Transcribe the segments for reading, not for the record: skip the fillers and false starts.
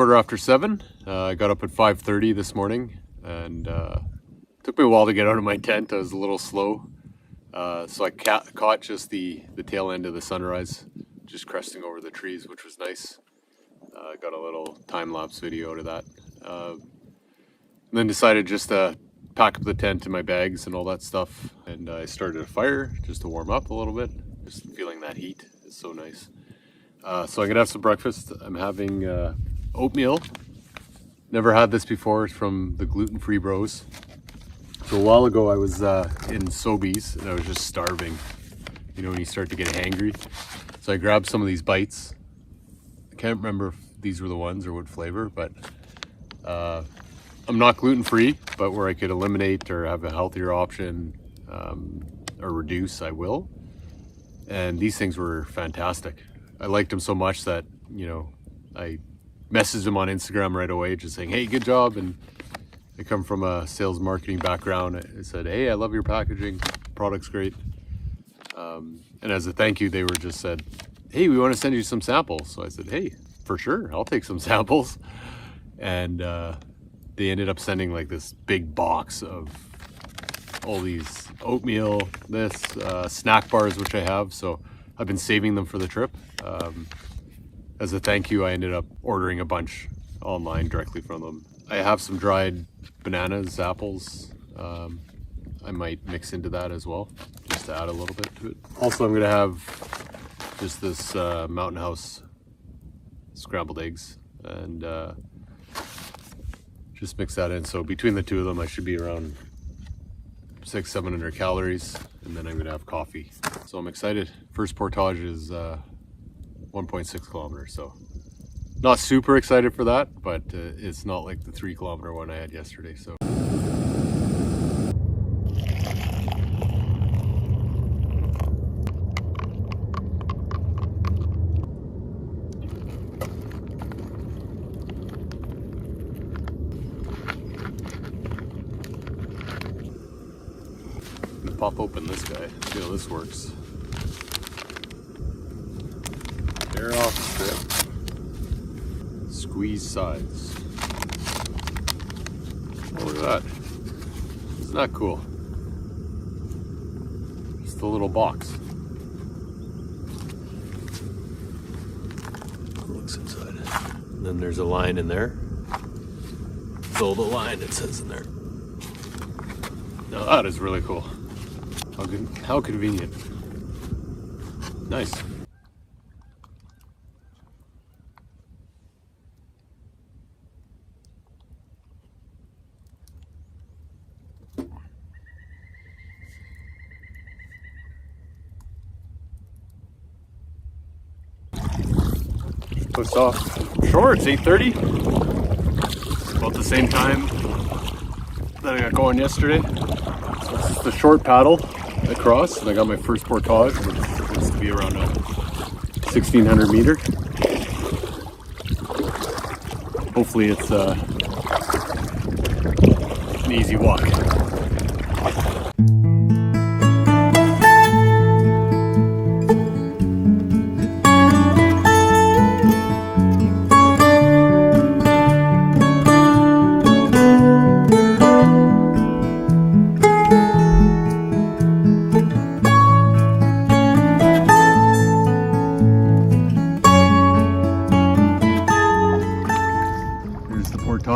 7:15. I got up at 5:30 this morning, and took me a while to get out of my tent. I was a little slow, so I caught just the tail end of the sunrise, just cresting over the trees, which was nice. Got a little time-lapse video to that. And then decided just to pack up the tent and my bags and all that stuff, and I started a fire just to warm up a little bit. Just feeling that heat is so nice. So I'm gonna have some breakfast. I'm having oatmeal. Never had this before. It's from the Gluten-Free Bros. So a while ago I was in Sobeys and I was just starving. You know, when you start to get hangry. So I grabbed some of these bites. I can't remember if these were the ones or what flavor, but I'm not gluten-free, but where I could eliminate or have a healthier option or reduce, I will. And these things were fantastic. I liked them so much that, you know, I messaged them on Instagram right away, just saying, hey, good job. And I come from a sales marketing background. I said, hey, I love your packaging. Product's great. And as a thank you, they were just said, hey, we want to send you some samples. So I said, hey, for sure, I'll take some samples. And they ended up sending like this big box of all these oatmeal, snack bars, which I have. So I've been saving them for the trip. As a thank you, I ended up ordering a bunch online directly from them. I have some dried bananas, apples. I might mix into that as well, just to add a little bit to it. Also, I'm gonna have just this Mountain House scrambled eggs and just mix that in. So between the two of them, I should be around 600-700 calories, and then I'm gonna have coffee. So I'm excited. First portage is 1.6 kilometers, so not super excited for that, but it's not like the 3-kilometer one I had yesterday. So pop open this guy, see how this works. Tear off strip, squeeze sides. Oh, look at that. Isn't that cool? Just a little box. Looks inside. And then there's a line in there. Fill the line, it says in there. Now that is really cool. How convenient. Nice. Pushed off shore. It's 8:30. About the same time that I got going yesterday. So this is the short paddle across, and I got my first portage, which looks to be around a 1,600 meter. Hopefully it's an easy walk.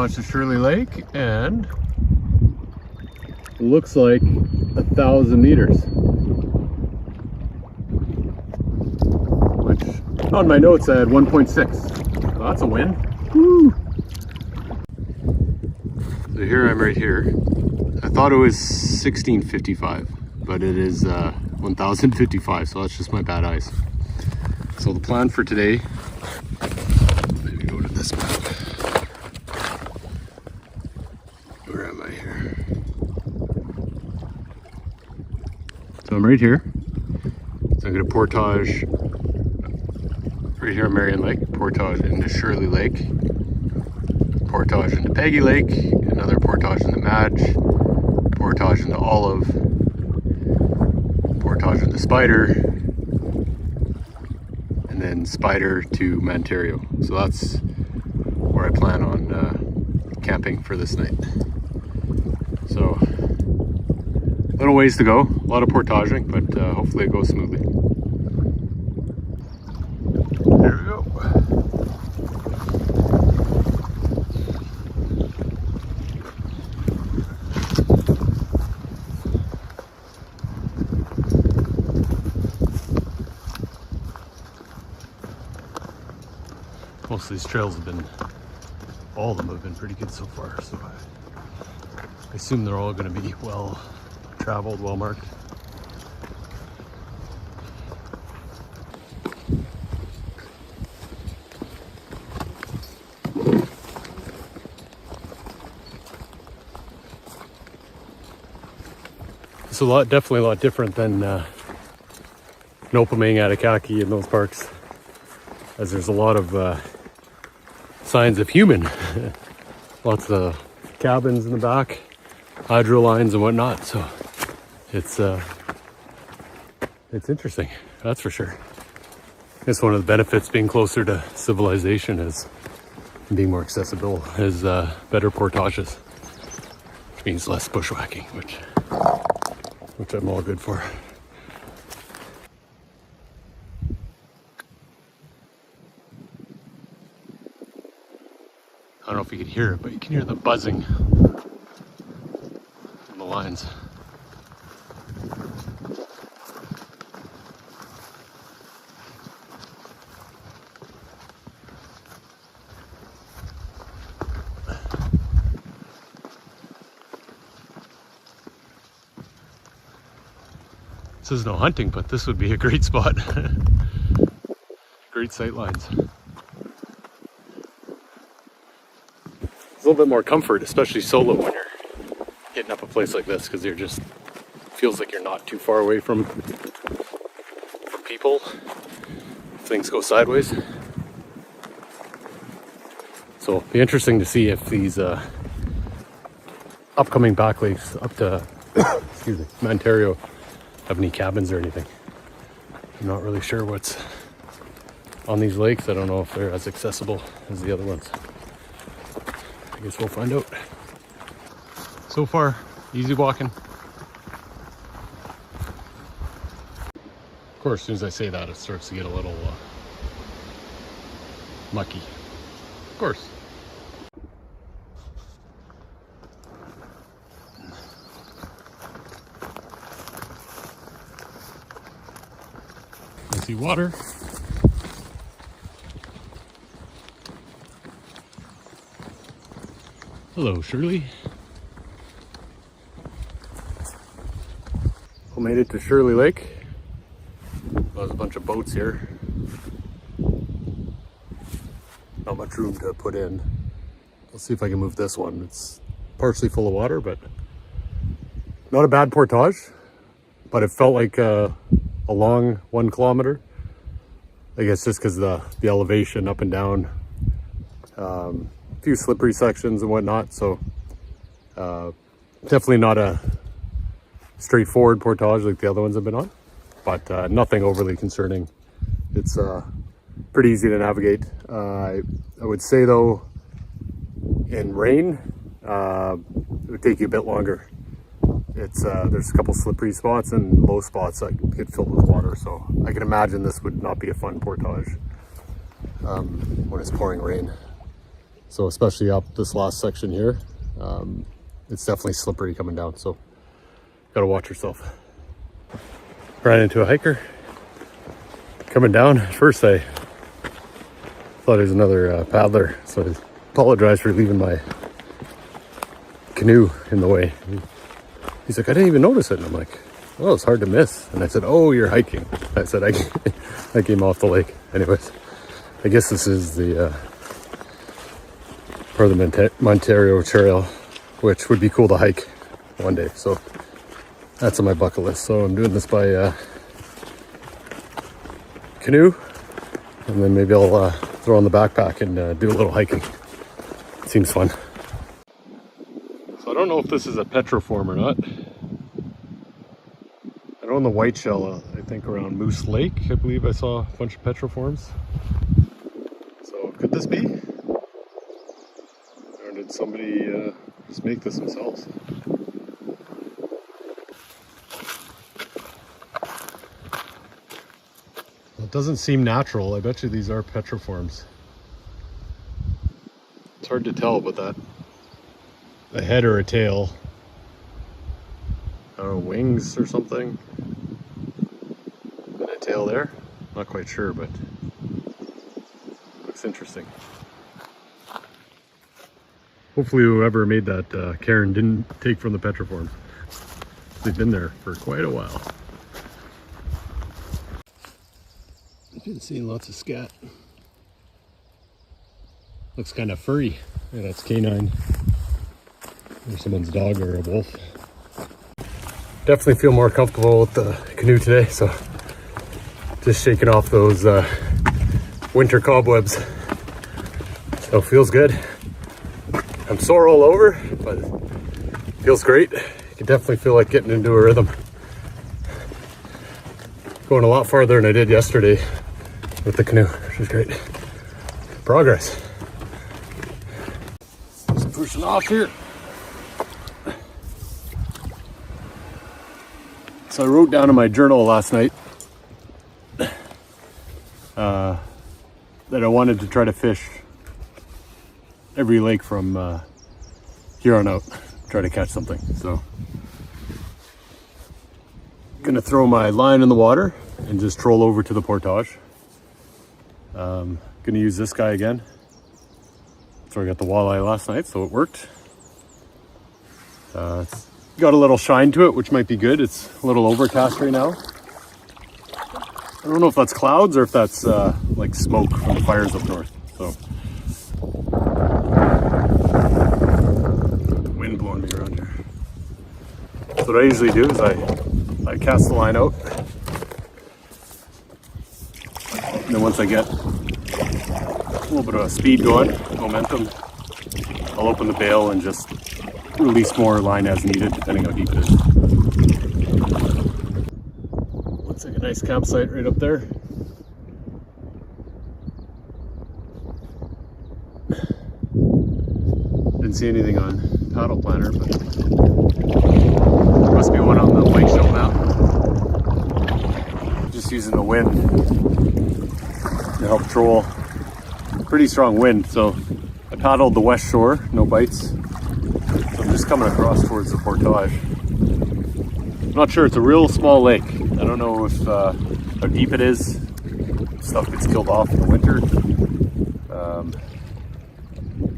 To Shirley Lake, and looks like 1,000 meters, which on my notes I had 1.6. Well, that's a win. Woo. So here I'm right here. I thought it was 1655, but it is 1055, so that's just my bad eyes. So the plan for today, maybe go to this map. Where am I here? So I'm right here. So I'm gonna portage right here on Marion Lake, portage into Shirley Lake, portage into Peggy Lake, another portage into Madge, portage into Olive, portage into Spider, and then Spider to Mantario. So that's where where I plan on camping for this night. So, a little ways to go, a lot of portaging, but hopefully it goes smoothly. There we go. Most of these trails have been, all of them have been pretty good so far, so I assume they're all going to be well traveled, well marked. It's definitely a lot different than Nopaming, Atakaki, and those parks, as there's a lot of signs of human. Lots of cabins in the back, hydro lines and whatnot. So it's interesting, that's for sure. I guess one of the benefits being closer to civilization is being more accessible is better portages, which means less bushwhacking, which I'm all good for. I don't know if you could hear it, but you can hear the buzzing on the lines. This is no hunting, but this would be a great spot. Great sight lines. A little bit more comfort, especially solo when you're hitting up a place like this, because you're just feels like you're not too far away from people if things go sideways. So it'll be interesting to see if these upcoming back lakes up to excuse me, Mantario have any cabins or anything. I'm not really sure what's on these lakes. I don't know if they're as accessible as the other ones. I guess we'll find out. So far, easy walking. Of course, as soon as I say that, it starts to get a little mucky. Of course. I see water. Hello, Shirley. We made it to Shirley Lake. There's a bunch of boats here. Not much room to put in. Let's see if I can move this one. It's partially full of water, but not a bad portage. But it felt like a long 1 kilometer. I guess just because the elevation up and down. Few slippery sections and whatnot, so definitely not a straightforward portage like the other ones I've been on, but nothing overly concerning. It's pretty easy to navigate. I would say though, in rain, it would take you a bit longer. It's there's a couple slippery spots and low spots that get filled with water, so I can imagine this would not be a fun portage when it's pouring rain. So especially up this last section here, it's definitely slippery coming down, so gotta watch yourself. Ran into a hiker coming down. At first I thought it was another paddler, so I apologize for leaving my canoe in the way. He's like, I didn't even notice it. And I'm like, oh, it's hard to miss. And I said, oh, you're hiking. I said, I came off the lake. Anyways, I guess this is the part of the Mantario Trail, which would be cool to hike one day. So that's on my bucket list. So I'm doing this by canoe, and then maybe I'll throw on the backpack and do a little hiking. It seems fun. So I don't know if this is a petroform or not. I know in the White Shell, I think around Moose Lake, I believe I saw a bunch of petroforms. So could this be? somebody just make this themselves. It doesn't seem natural. I bet you these are petroforms. It's hard to tell, but that a head or a tail. I don't know, wings or something. And a tail there. Not quite sure, but looks interesting. Hopefully whoever made that cairn didn't take from the petroforms. They've been there for quite a while. I've been seeing lots of scat. Looks kind of furry. Yeah, that's canine. Or someone's dog or a wolf. Definitely feel more comfortable with the canoe today, so just shaking off those winter cobwebs. So feels good. I'm sore all over, but feels great. You can definitely feel like getting into a rhythm. Going a lot farther than I did yesterday with the canoe, which is great. Progress. Just pushing off here. So I wrote down in my journal last night that I wanted to try to fish every lake from here on out, try to catch something. So gonna throw my line in the water and just troll over to the portage. Gonna use this guy again. So I got the walleye last night, so it worked. It's got a little shine to it, which might be good. It's a little overcast right now. I don't know if that's clouds or if that's like smoke from the fires up north. So wind blowing me around here. So what I usually do is I cast the line out, and then once I get a little bit of speed going, momentum, I'll open the bail and just release more line as needed, depending how deep it is. Looks like a nice campsite right up there. Didn't see anything on paddle planner, but there must be one on the lake show map. Just using the wind to help troll. Pretty strong wind, so I paddled the west shore, no bites. So I'm just coming across towards the portage. I'm not sure, it's a real small lake. I don't know if how deep it is. Stuff gets killed off in the winter.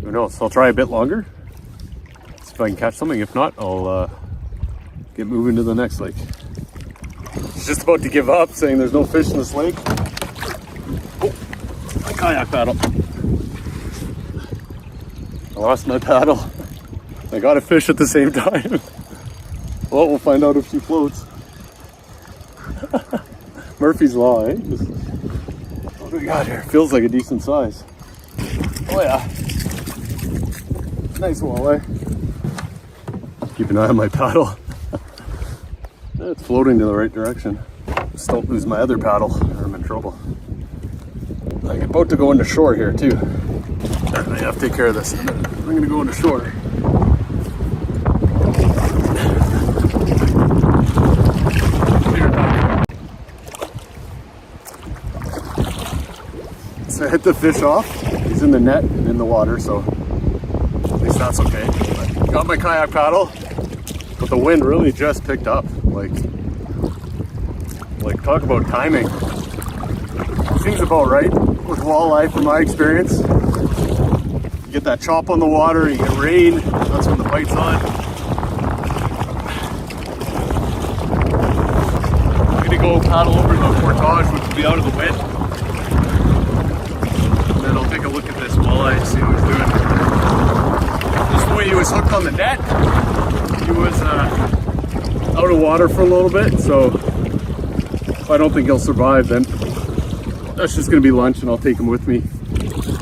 Who knows? I'll try a bit longer. See if I can catch something. If not, I'll get moving to the next lake. It's just about to give up, saying there's no fish in this lake. Oh, my kayak paddle. I lost my paddle. I got a fish at the same time. Well, we'll find out if she floats. Murphy's Law, eh? What do we got here? Feels like a decent size. Oh yeah. Nice walleye. Keep an eye on my paddle. It's floating to the right direction. Just don't lose my other paddle or I'm in trouble. I'm about to go into shore here too. I have to take care of this. I'm gonna go into shore. So I hit the fish off. He's in the net and in the water, so at least that's okay. But got my kayak paddle, but the wind really just picked up. Like talk about timing. Seems about right with walleye from my experience. You get that chop on the water, you get rain, that's when the bite's on. I'm gonna go paddle over to the portage, which will be out of the wind. And then I'll take a look at this walleye and see what he's doing. Just the way he was hooked on the net, he was out of water for a little bit, so if I don't think he'll survive, then that's just gonna be lunch and I'll take him with me.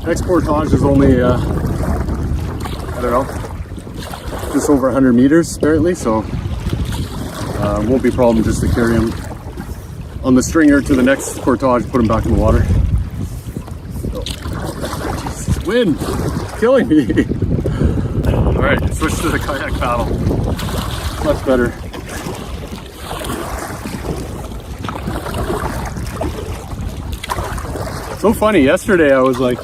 Next portage is only, I don't know, just over 100 meters apparently, so won't be a problem just to carry him on the stringer to the next portage, put him back in the water. So, Jesus, wind, it's killing me. Alright, switch to the kayak paddle. Much better. So funny, yesterday I was like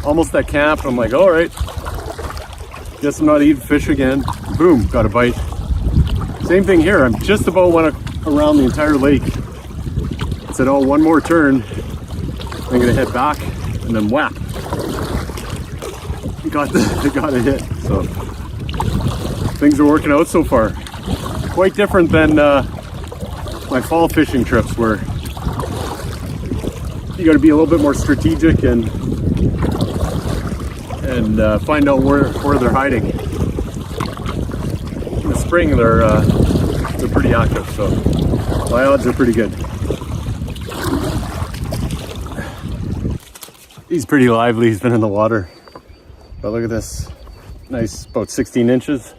almost at camp. I'm like, alright, guess I'm not eating fish again. Boom, got a bite. Same thing here. I'm just about went around the entire lake. I said, oh, one more turn. I'm gonna head back, and then whack. Got a hit. So things are working out so far. Quite different than my fall fishing trips, where you got to be a little bit more strategic and find out where they're hiding. In the spring, they're pretty active, so my odds are pretty good. He's pretty lively. He's been in the water. But look at this, nice, about 16 inches.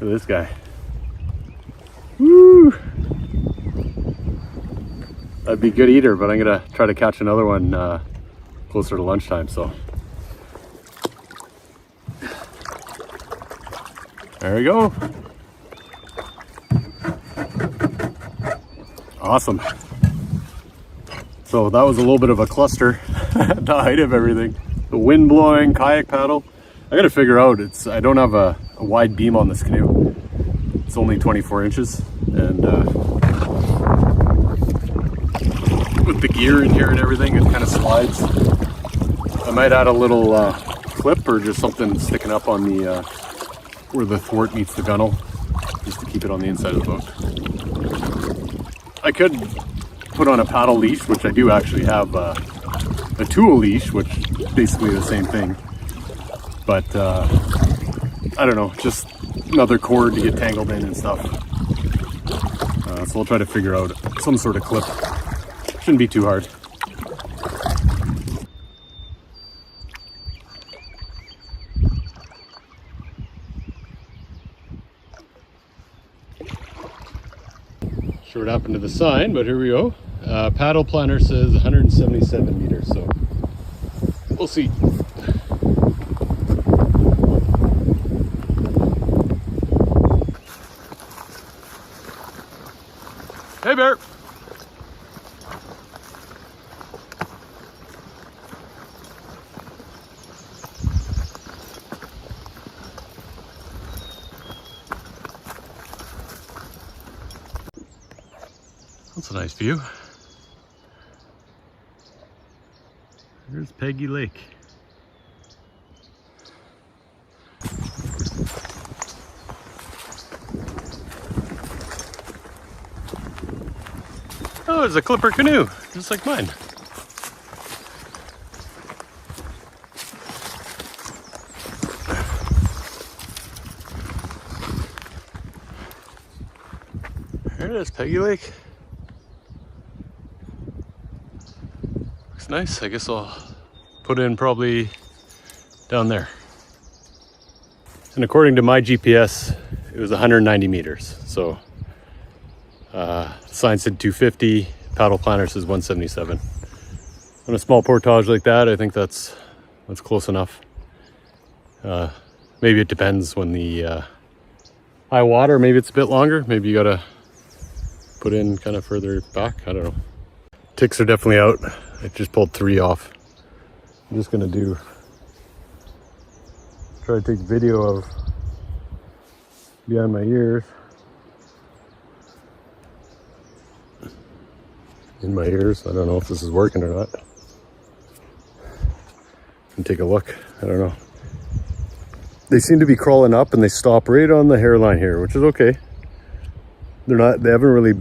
Look at this guy. Woo! That'd be a good eater, but I'm gonna try to catch another one closer to lunchtime. So there we go. Awesome. So that was a little bit of a cluster, the height of everything. The wind blowing, kayak paddle. I gotta figure out, I don't have a wide beam on this canoe. It's only 24 inches. And with the gear in here and everything, it kind of slides. I might add a little clip or just something sticking up on the, where the thwart meets the gunnel, just to keep it on the inside of the boat. I could put on a paddle leash, which I do actually have, a tool leash, which is basically the same thing. But I don't know, just another cord to get tangled in and stuff. So we'll try to figure out some sort of clip. Shouldn't be too hard. Sure what happened to the sign, but here we go. Paddle planner says 177 meters, so we'll see. Hey, bear. That's a nice view. There's Peggy Lake. Oh, there's a clipper canoe, just like mine. There it is, Peggy Lake. Looks nice. I guess I'll put in probably down there. And according to my GPS, it was 190 meters. So sign said 250, paddle planner says 177. On a small portage like that, I think that's close enough. Maybe it depends when the high water, maybe it's a bit longer. Maybe you gotta put in kind of further back. I don't know. Ticks are definitely out. I just pulled 3 off. I'm just gonna try to take video of behind my ears. In my ears. I don't know if this is working or not. And take a look. I don't know. They seem to be crawling up and they stop right on the hairline here, which is okay. They haven't really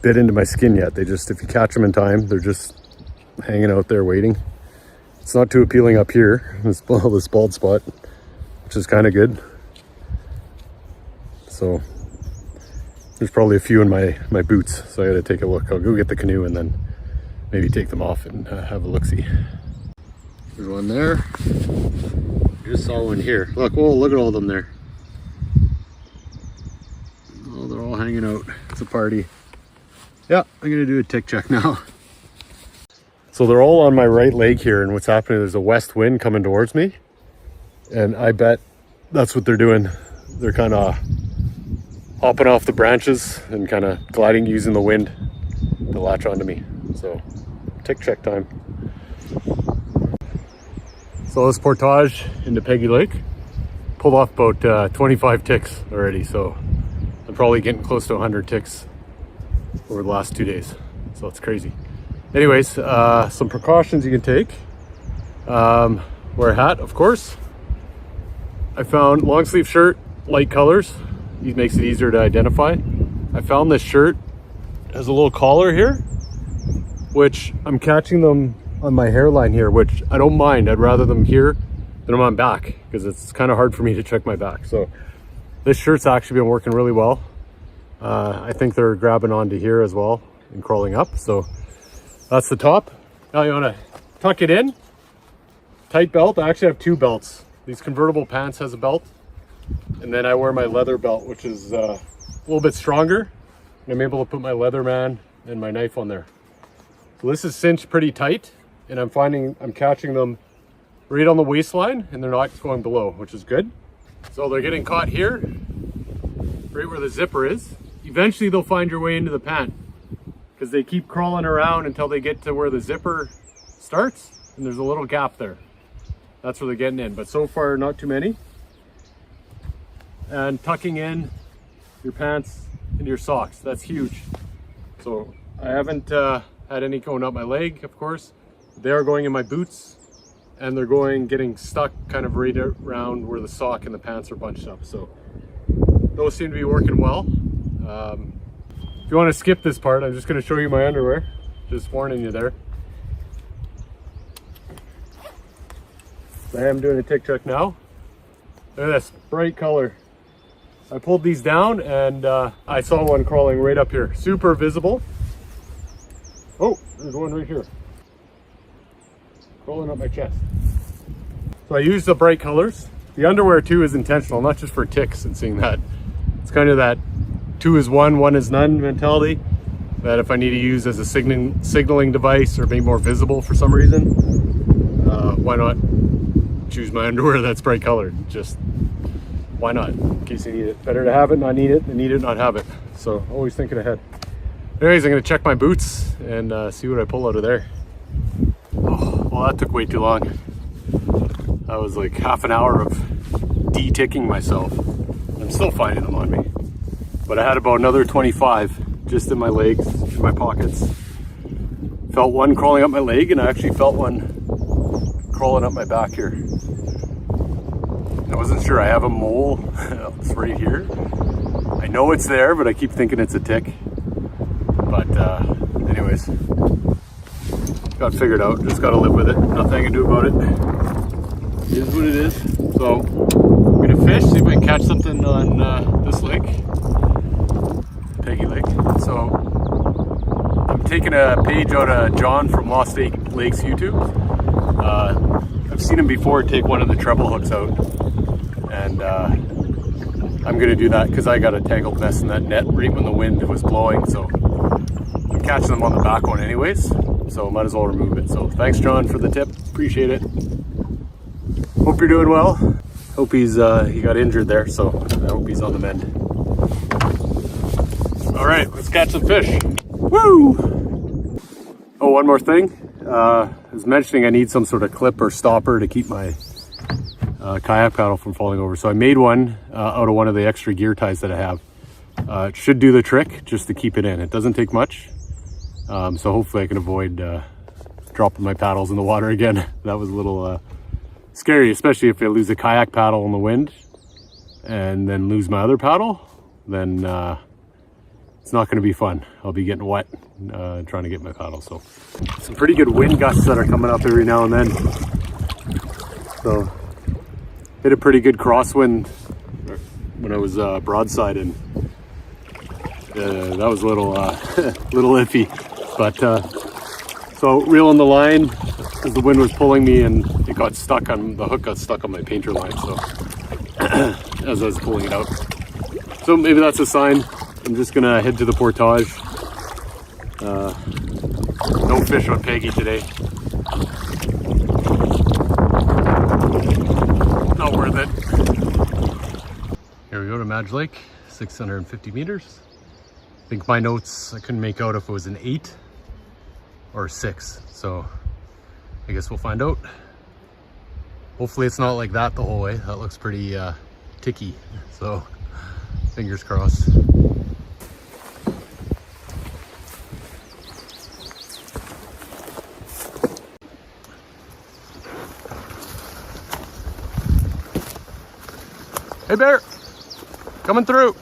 bit into my skin yet. They just, if you catch them in time, they're just hanging out there waiting. It's not too appealing up here, this bald spot, which is kind of good. So there's probably a few in my boots, so I gotta take a look. I'll go get the canoe and then maybe take them off and have a look-see. There's one there. Just saw one here. Look, oh, look at all of them there. Oh, they're all hanging out. It's a party. Yeah, I'm gonna do a tick check now. So they're all on my right leg here, and what's happening, there's a west wind coming towards me. And I bet that's what they're doing. They're kind of hopping off the branches and kind of gliding using the wind to latch onto me. So tick check time. So this portage into Peggy Lake pulled off about 25 ticks already. So I'm probably getting close to 100 ticks over the last 2 days. So it's crazy. Anyways, some precautions you can take. Wear a hat, of course. I found long sleeve shirt, light colors. It makes it easier to identify. I found this shirt has a little collar here, which I'm catching them on my hairline here, which I don't mind. I'd rather them here than on my back because it's kind of hard for me to check my back. So this shirt's actually been working really well. I think they're grabbing onto here as well and crawling up. So that's the top. Now you want to tuck it in. Tight belt. I actually have 2 belts. These convertible pants has a belt. And then I wear my leather belt, which is a little bit stronger. And I'm able to put my Leatherman and my knife on there. So this is cinched pretty tight. And I'm finding I'm catching them right on the waistline and they're not going below, which is good. So they're getting caught here, right where the zipper is. Eventually they'll find your way into the pant because they keep crawling around until they get to where the zipper starts and there's a little gap there. That's where they're getting in, but so far not too many. And tucking in your pants into your socks, that's huge. So I haven't had any going up my leg, of course. They are going in my boots and they're getting stuck kind of right around where the sock and the pants are bunched up. So those seem to be working well. If you want to skip this part, I'm just going to show you my underwear. Just warning you there. I am doing a tick check now. Look at this bright color. I pulled these down and I saw one crawling right up here. Super visible. Oh, there's one right here. Crawling up my chest. So I used the bright colors. The underwear too is intentional, not just for ticks and seeing that. It's kind of that 2 is 1, 1 is none mentality. That if I need to use as a signaling device or be more visible for some reason, why not choose my underwear that's bright colored? Just why not? In case you need it. Better to have it, not need it, than need it, not have it. So always thinking ahead. Anyways, I'm gonna check my boots and see what I pull out of there. Oh, well, that took way too long. That was like half an hour of de-ticking myself. I'm still finding them on me. But I had about another 25 just in my legs, in my pockets. Felt one crawling up my leg and I actually felt one crawling up my back here. I wasn't sure. I have a mole. It's right here. I know it's there, but I keep thinking it's a tick. But anyways, got figured out. Just got to live with it. Nothing I can do about it. It is what it is. So I'm gonna fish, see if I can catch something on this lake, Peggy Lake. So I'm taking a page out of John from Lost Lakes YouTube. I've seen him before take one of the treble hooks out, and I'm gonna do that because I got a tangled mess in that net right when the wind was blowing. So I'm catching them on the back one anyways, so might as well remove it. So thanks, John, for the tip. Appreciate it. Hope you're doing well. Hope he got injured there, so I hope he's on the mend. All right, let's catch some fish. Woo! Oh, one more thing. I was mentioning I need some sort of clip or stopper to keep my kayak paddle from falling over. So I made one out of one of the extra gear ties that I have. It should do the trick just to keep it in. It doesn't take much. So hopefully I can avoid dropping my paddles in the water again. That was a little scary, especially if I lose a kayak paddle in the wind and then lose my other paddle, then it's not going to be fun. I'll be getting wet trying to get my paddle. So some pretty good wind gusts that are coming up every now and then. So hit a pretty good crosswind when I was broadside, and that was a little little iffy. But so reeling the line as the wind was pulling me, and it got stuck on the hook, got stuck on my painter line. So as I was pulling it out, so maybe that's a sign. I'm just gonna head to the portage. No fish on Peggy today. Not worth Mantario Lake, 650 meters. I think my notes, I couldn't make out if it was an 8 or 6. So I guess we'll find out. Hopefully it's not like that the whole way. That looks pretty ticky. So fingers crossed. Hey bear, coming through.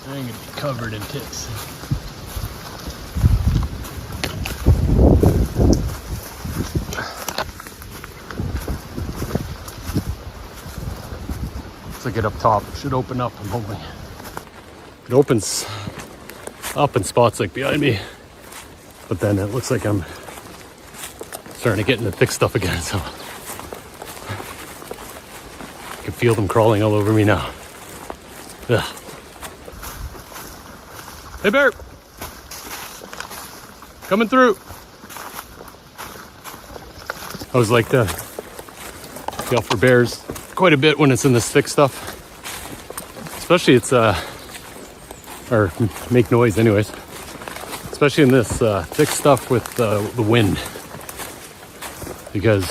I'm gonna be covered in ticks. Looks like it up top. It should open up, I'm hoping. It opens up in spots like behind me, but then it looks like I'm starting to get into thick stuff again, so I can feel them crawling all over me now. Ugh. Hey bear, coming through. I always like to feel for bears quite a bit when it's in this thick stuff, especially it's or make noise anyways, especially in this thick stuff with the wind, because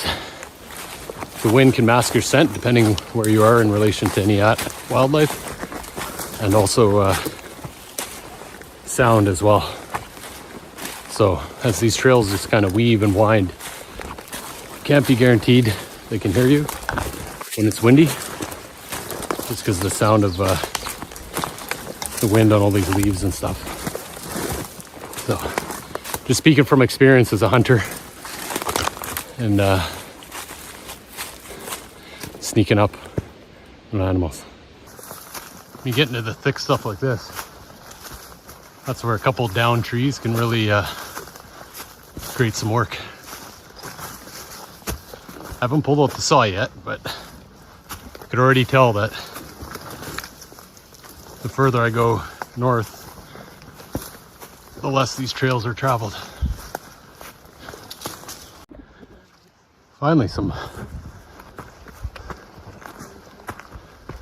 the wind can mask your scent depending where you are in relation to any wildlife, and also sound as well. So as these trails just kind of weave and wind, can't be guaranteed they can hear you when it's windy, just because the sound of the wind on all these leaves and stuff. So just speaking from experience as a hunter and sneaking up on animals. When you get into the thick stuff like this, that's where a couple down trees can really create some work. I haven't pulled out the saw yet, but I could already tell that the further I go north, the less these trails are traveled. Finally, some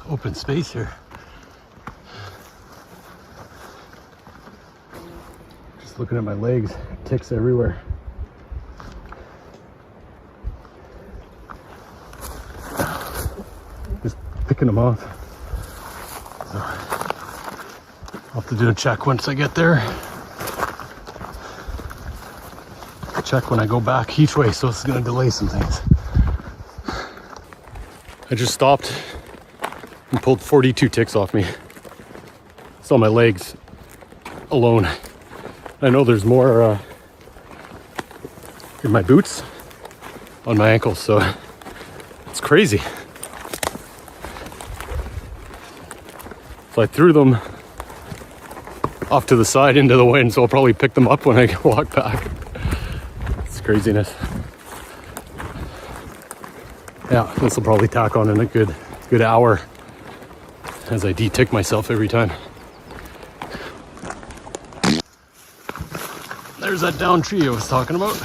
open space here. Just looking at my legs, ticks everywhere. Just picking them off. So I'll have to do a check once I get there. Check when I go back each way, so it's gonna delay some things. I just stopped and pulled 42 ticks off me. It's on my legs alone. I know there's more in my boots, on my ankles, so it's crazy. So I threw them off to the side into the wind, so I'll probably pick them up when I walk back. It's craziness. Yeah, this will probably tack on in a good hour as I de-tick myself every time. There's that down tree I was talking about.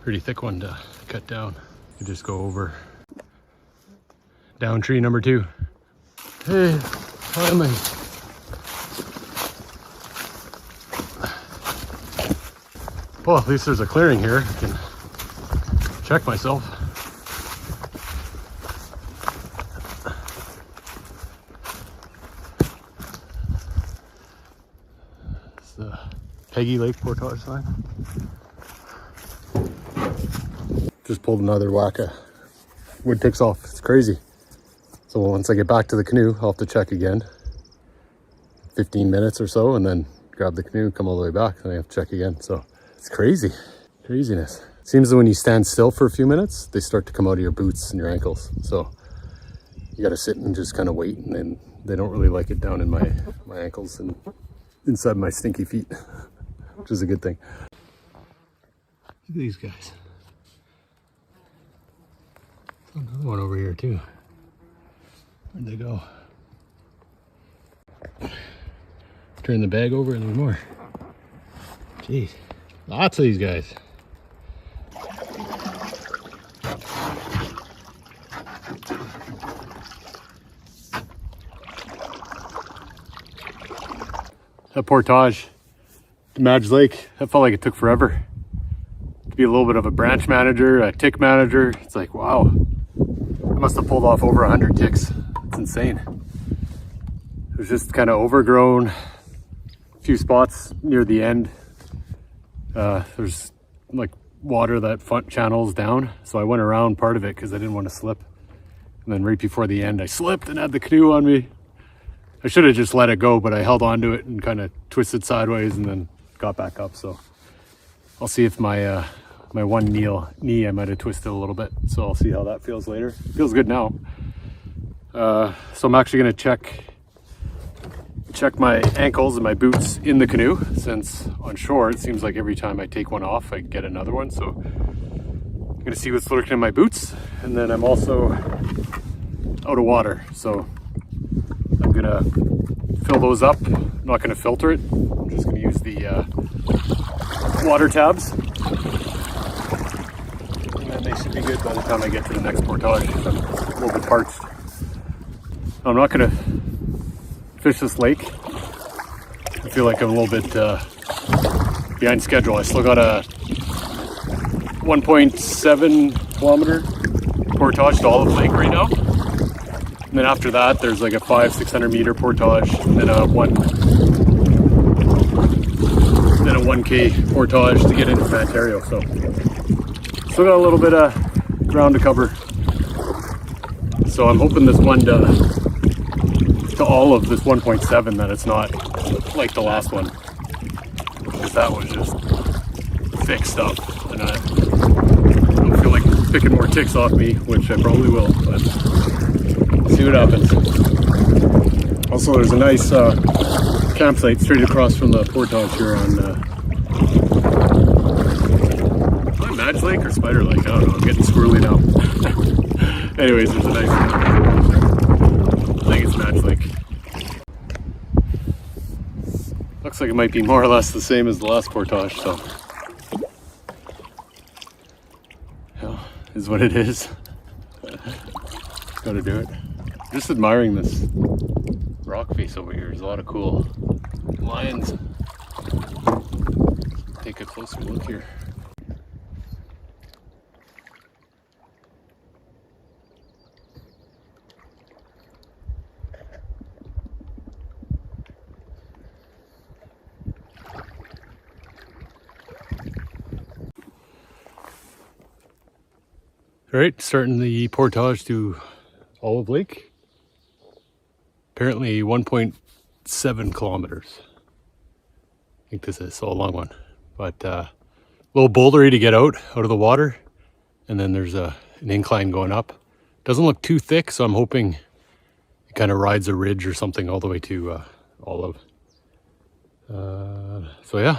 Pretty thick one to cut down. You just go over. Down tree number 2. Hey, finally. Well, at least there's a clearing here. I can check myself. It's the Peggy Lake Portage sign. Just pulled another whack of wood ticks off. It's crazy. So once I get back to the canoe, I'll have to check again. 15 minutes or so, and then grab the canoe, come all the way back, and I have to check again. So it's crazy. Craziness. It seems that when you stand still for a few minutes, they start to come out of your boots and your ankles. So you gotta sit and just kind of wait, and then they don't really like it down in my ankles and inside my stinky feet, which is a good thing. Look at these guys. Another one over here too. Where'd they go? Turn the bag over and there's more. Jeez, lots of these guys. That portage, Mantario Lake, that felt like it took forever. To be a little bit of a branch manager, a tick manager, it's like, wow. I must have pulled off over 100 ticks. It's insane. It was just kind of overgrown. A few spots near the end. There's like water that front channels down. So I went around part of it because I didn't want to slip. And then right before the end, I slipped and had the canoe on me. I should have just let it go, but I held on to it and kind of twisted sideways and then got back up. So I'll see if my my one knee I might have twisted a little bit. So I'll see how that feels later. It feels good now. So I'm actually going to check my ankles and my boots in the canoe, since on shore it seems like every time I take one off I get another one. So I'm going to see what's lurking in my boots, and then I'm also out of water. So I'm gonna fill those up. I'm not gonna filter it. I'm just gonna use the water tabs. And then they should be good by the time I get to the next portage. I'm a little bit parched. I'm not gonna fish this lake. I feel like I'm a little bit behind schedule. I still got a 1.7 kilometer portage to Olive Lake right now. And then after that, there's like a 500-600 meter portage, and then a 1K portage to get into Mantario. So still got a little bit of ground to cover. So I'm hoping this one to all of this 1.7 that it's not like the last one, because that was just thick stuff, and I don't feel like picking more ticks off me, which I probably will, but see what happens. Also, there's a nice campsite straight across from the portage here on Mantario Lake or Spider Lake. I don't know. I'm getting squirrely now. Anyways, there's a nice. I think it's Mantario Lake. Looks like it might be more or less the same as the last portage. So, yeah, is what it is. Got to do it. Just admiring this rock face over here. There's a lot of cool lions. Take a closer look here. All right, starting the portage to Olive Lake. Apparently 1.7 kilometers. I think this is a long one, but a little bouldery to get out of the water, and then there's an incline going up. Doesn't look too thick, so I'm hoping it kind of rides a ridge or something all the way to Olive. So yeah,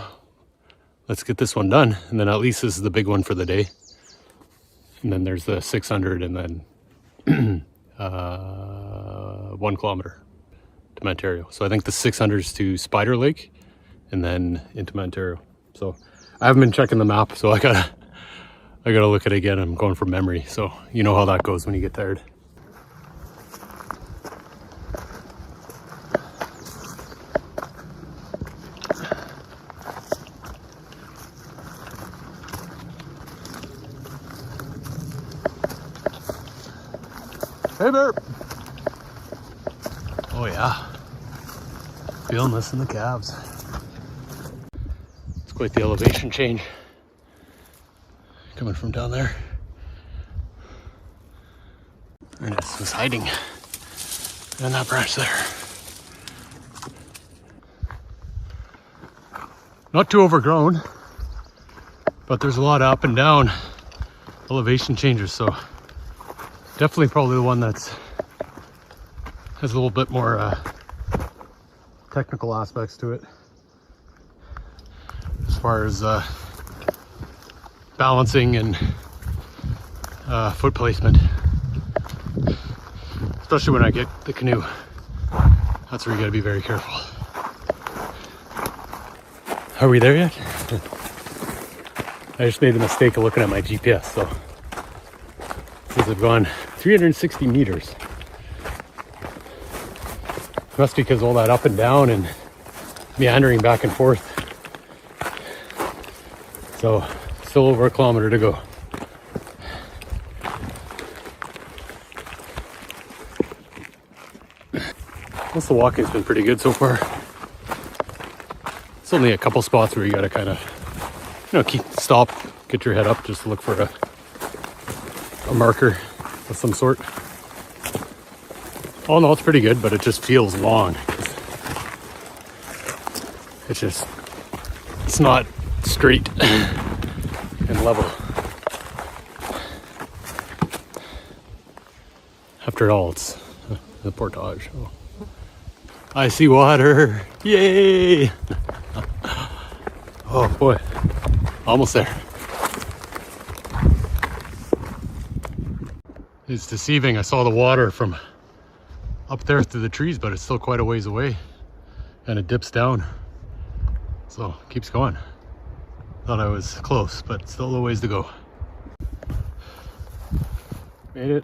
let's get this one done, and then at least this is the big one for the day. And then there's the 600, and then 1 kilometer to Mantario. So I think the 600 is to Spider Lake and then into Mantario. So I haven't been checking the map, so I gotta look at it again. I'm going from memory, so you know how that goes when you get tired. Hey there. Oh yeah, feeling this in the calves. It's quite the elevation change coming from down there. And it's just hiding in that branch there. Not too overgrown, but there's a lot of up and down elevation changes, so definitely probably the one that's has a little bit more technical aspects to it as far as balancing and foot placement. especially when I get the canoe. That's where you gotta be very careful. Are we there yet? I just made the mistake of looking at my GPS, so since I've gone 360 meters. Must be because all that up and down and meandering back and forth. So still over a kilometer to go. Most of the walking's been pretty good so far. It's only a couple spots where you gotta kind of, stop, get your head up just to look for a marker of some sort. Oh no, it's pretty good, but it just feels long. It's not straight and level. After all, it's the portage. Oh. I see water. Yay! Oh boy, almost there. It's deceiving. I saw the water from up there through the trees, but it's still quite a ways away and it dips down. So it keeps going. Thought I was close, but still a ways to go. Made it.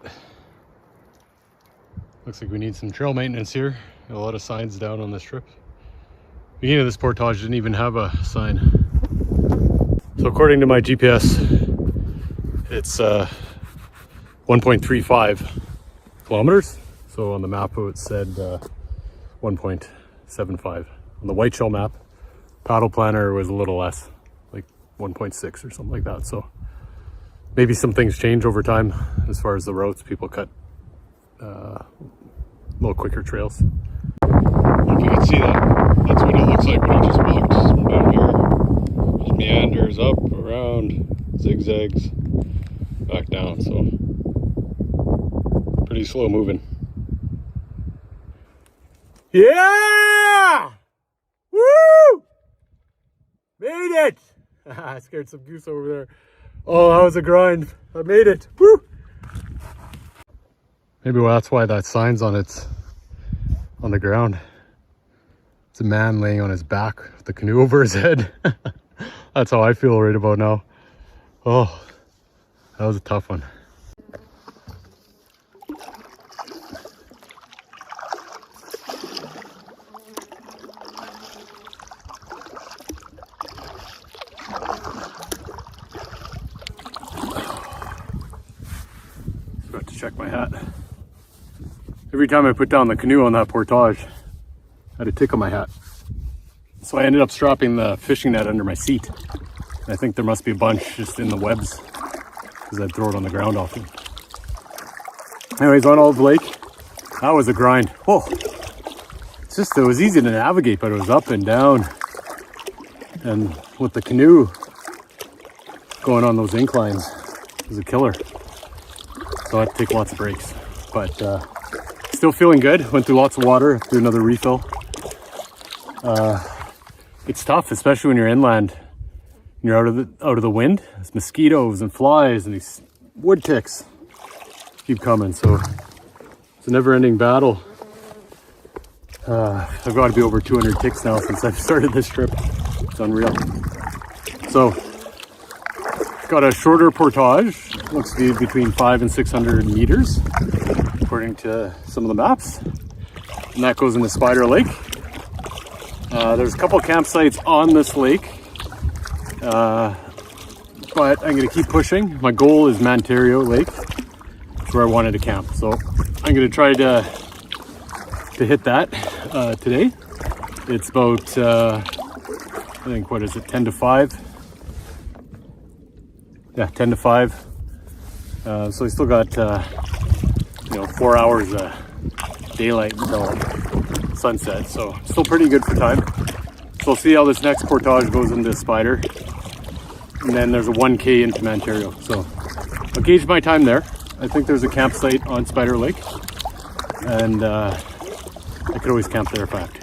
Looks like we need some trail maintenance here. Got a lot of signs down on this trip. Beginning of this portage didn't even have a sign. So according to my GPS, it's 1.35 kilometers. So on the map it said 1.75. On the white shell map, paddle planner was a little less, like 1.6 or something like that. So maybe some things change over time as far as the routes. People cut a little quicker trails. If you can see that, that's what it looks like when you just walked from down here. Just meanders up, around, zigzags, back down. So pretty slow moving. Yeah! Woo! Made it! I scared some goose over there. Oh, that was a grind. I made it. Woo! Maybe that's why that sign's on the ground. It's a man laying on his back with the canoe over his head. That's how I feel right about now. Oh, that was a tough one. Forgot to check my hat. Every time I put down the canoe on that portage, I had a tick on my hat. So I ended up strapping the fishing net under my seat. And I think there must be a bunch just in the webs because I'd throw it on the ground often. Anyways, on Olive Lake, that was a grind. Whoa! It was easy to navigate, but it was up and down. And with the canoe going on those inclines, it was a killer. So I had to take lots of breaks. But still feeling good. Went through lots of water, through another refill. It's tough, especially when you're inland. You're out of the wind. There's mosquitoes and flies and these wood ticks keep coming. So it's a never-ending battle. I've got to be over 200 ticks now since I've started this trip. It's unreal. So got a shorter portage. Looks to be between 500 and 600 meters, according to some of the maps. And that goes into Spider Lake. There's a couple campsites on this lake, but I'm going to keep pushing. My goal is Mantario Lake. That's where I wanted to camp. So I'm going to try to hit that today. It's about, I think, what is it, 10 to 5? Yeah, 10 to 5. So we still got, 4 hours daylight until sunset. So still pretty good for time. So we'll see how this next portage goes into Spider. And then there's a 1K into Mantario. So I'll gauge my time there. I think there's a campsite on Spider Lake. And I could always camp there if I have to.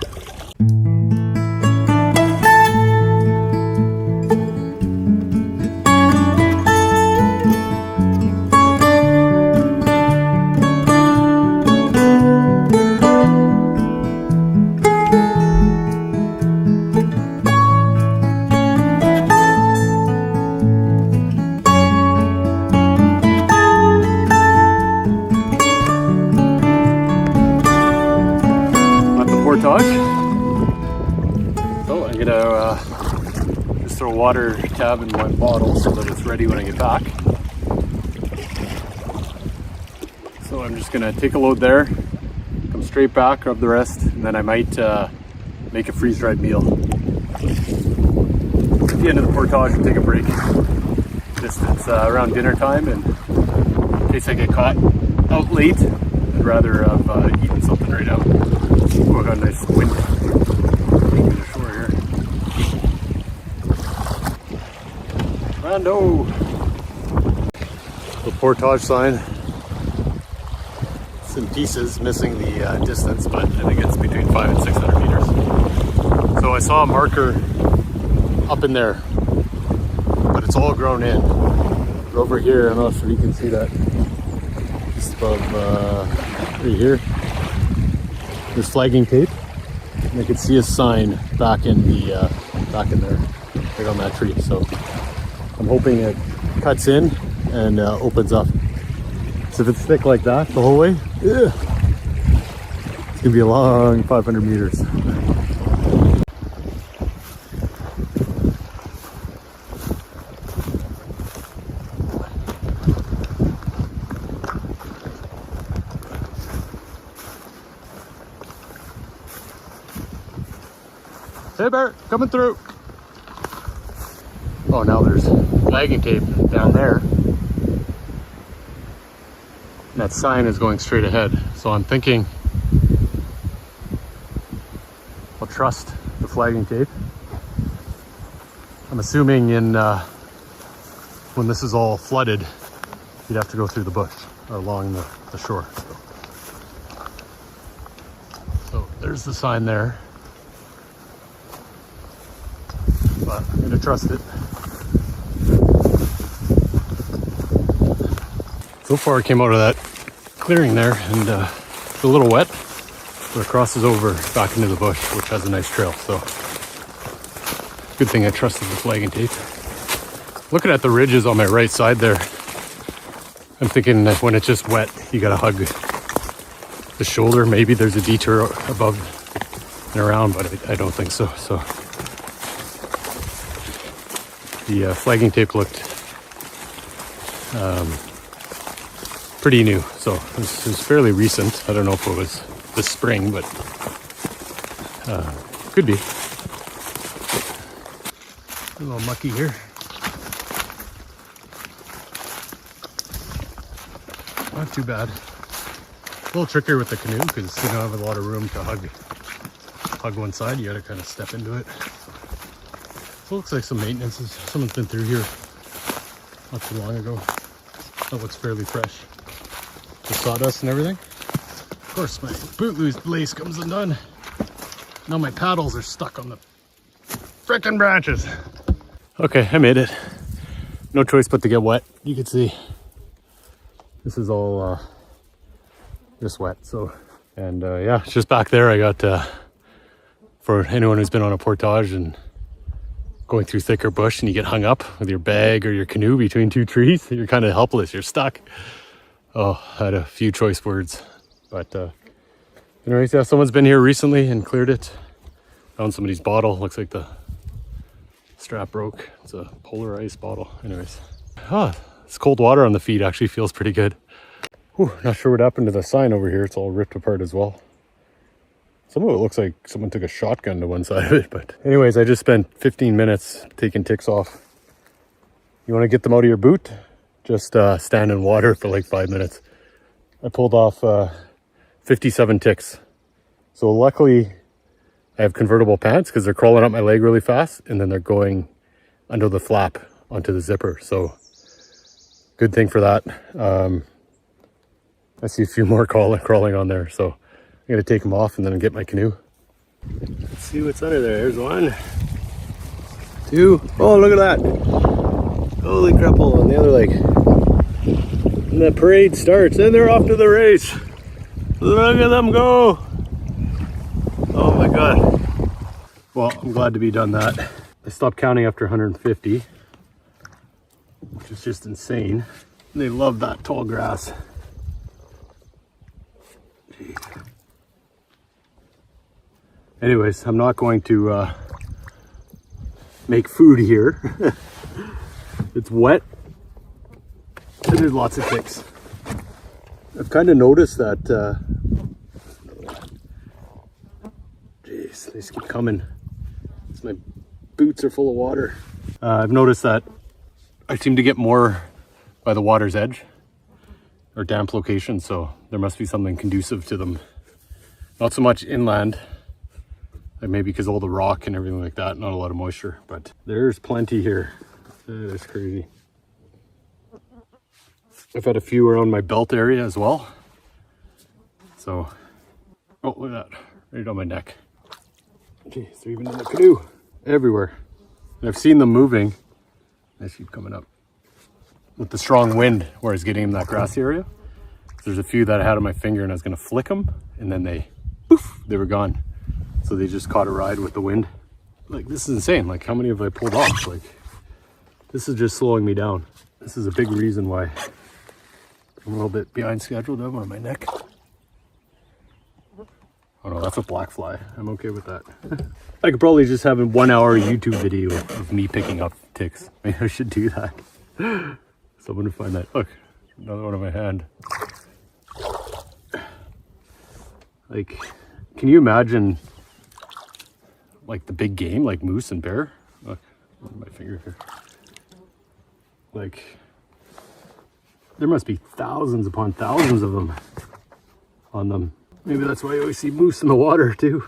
gonna just throw a water tab in my bottle so that it's ready when I get back. So I'm just gonna take a load there, come straight back, grab the rest, and then I might make a freeze-dried meal. At the end of the portage, and take a break. Just it's around dinner time, and in case I get caught out late, I'd rather have eaten something right now. Oh, I got a nice wind taking the shore here. Rando! The portage sign. It's in pieces, missing the distance, but I think it's between 500 and 600 meters. So I saw a marker up in there, but it's all grown in. But over here, I'm not sure you can see that. Just above right here, there's flagging tape, and I can see a sign back in the back in there, right on that tree. So I'm hoping it cuts in and opens up. So if it's thick like that the whole way, it's gonna be a long 500 meters. Hey Bert, coming through. Oh, now there's flagging tape down there. And that sign is going straight ahead. So I'm thinking I'll trust the flagging tape. I'm assuming when this is all flooded, you'd have to go through the bush or along the shore. So there's the sign there. But I'm gonna trust it. So far I came out of that clearing there and it's a little wet, but it crosses over back into the bush, which has a nice trail. So good thing I trusted the flagging tape. Looking at the ridges on my right side there, I'm thinking that when it's just wet, you gotta hug the shoulder. Maybe there's a detour above and around, but I don't think so. So the flagging tape looked pretty new, so it was fairly recent. I don't know if it was this spring, but could be. A little mucky here. Not too bad. A little trickier with the canoe because you don't have a lot of room to hug one side. You gotta kind of step into it. So it looks like some maintenance. Someone's been through here not too long ago. That looks fairly fresh. The sawdust and everything. Of course, my boot lace comes undone. Now my paddles are stuck on the frickin' branches. Okay, I made it. No choice but to get wet. You can see this is all just wet. So, and yeah, it's just back there. I got for anyone who's been on a portage and going through thicker bush and you get hung up with your bag or your canoe between two trees, you're kind of helpless, you're stuck. Oh, I had a few choice words, but anyways, yeah, someone's been here recently and cleared it. Found somebody's bottle. Looks like the strap broke. It's a polar ice bottle. Anyways, this cold water on the feet actually feels pretty good. Whew, not sure what happened to the sign over here. It's all ripped apart as well. Some of it looks like someone took a shotgun to one side of it, but anyways, I just spent 15 minutes taking ticks off. You want to get them out of your boot? Just stand in water for like 5 minutes. I pulled off 57 ticks. So luckily I have convertible pants because they're crawling up my leg really fast and then they're going under the flap onto the zipper. So good thing for that. I see a few more crawling on there. So I'm gonna take them off and then get my canoe. Let's see what's under there. There's 1, 2. Oh, look at that. Holy crapple on the other leg. And the parade starts and they're off to the race. Look at them go. Oh my God. Well, I'm glad to be done that. I stopped counting after 150, which is just insane. They love that tall grass. Jeez. Anyways, I'm not going to make food here. It's wet and there's lots of ticks. I've kind of noticed that, jeez, they just keep coming. My boots are full of water. I've noticed that I seem to get more by the water's edge or damp location, so there must be something conducive to them. Not so much inland, like maybe because all the rock and everything like that, not a lot of moisture, but there's plenty here. That's crazy. I've had a few around my belt area as well. So, oh, look at that, right on my neck. Jeez, they're even in the canoe, everywhere. And I've seen them moving. They keep coming up with the strong wind where I was getting in that grassy area. There's a few that I had on my finger and I was gonna flick them, and then they, poof, they were gone. So they just caught a ride with the wind. Like, this is insane. Like, how many have I pulled off? Like, this is just slowing me down. This is a big reason why I'm a little bit behind schedule though on my neck. Oh no, that's a black fly. I'm okay with that. I could probably just have a 1 hour YouTube video of me picking up ticks. Maybe I should do that. Someone to find that. Look, another one in my hand. Like, can you imagine like the big game, like moose and bear? Look, my finger here. Like, there must be thousands upon thousands of them on them. Maybe that's why you always see moose in the water too.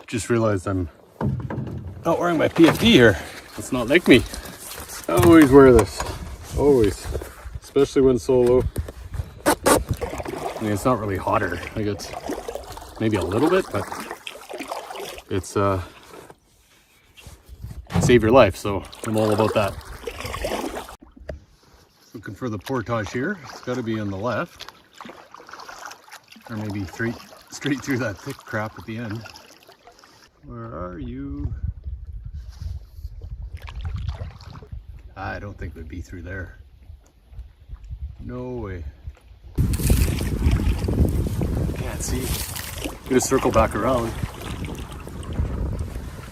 Just realized I'm not wearing my PFD here. It's not like me. I always wear this, always, especially when solo. I mean, it's not really hotter. Like, it's maybe a little bit, but it's save your life, so I'm all about that. Looking for the portage here. It's got to be on the left, or maybe straight through that thick crap at the end. Where are you? I don't think they'd be through there. No way. Can't see. I'm gonna circle back around.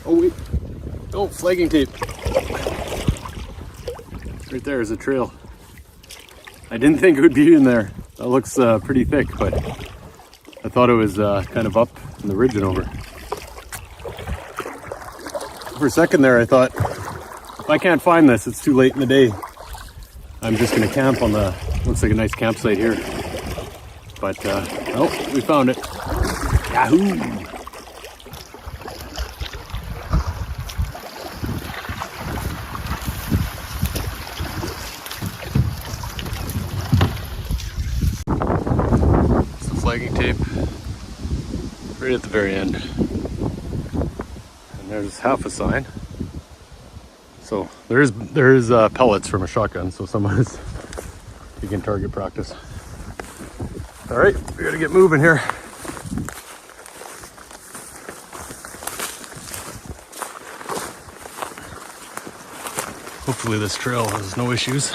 Oh wait. Oh, flagging tape. Right there is a trail. I didn't think it would be in there. That looks pretty thick, but I thought it was kind of up in the ridge and over. For a second there, I thought, if I can't find this, it's too late in the day. I'm just gonna camp on the, looks like a nice campsite here. But, oh, we found it. Yahoo! Flagging tape right at the very end, and there's half a sign. So there's pellets from a shotgun, so someone is begin target practice. All right, we gotta get moving here. Hopefully this trail has no issues.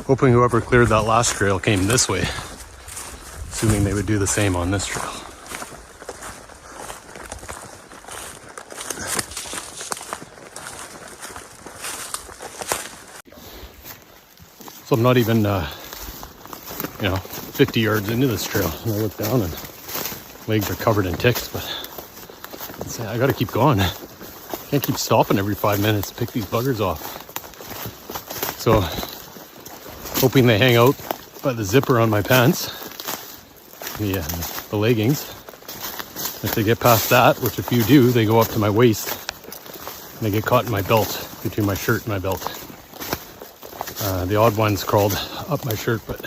Hoping whoever cleared that last trail came this way, assuming they would do the same on this trail. So I'm not even, 50 yards into this trail, and I look down and legs are covered in ticks, but I gotta keep going. Can't keep stopping every 5 minutes to pick these buggers off. So, hoping they hang out by the zipper on my pants, the leggings. If they get past that, which a few do, they go up to my waist and they get caught in my belt, between my shirt and my belt. The odd ones crawled up my shirt, but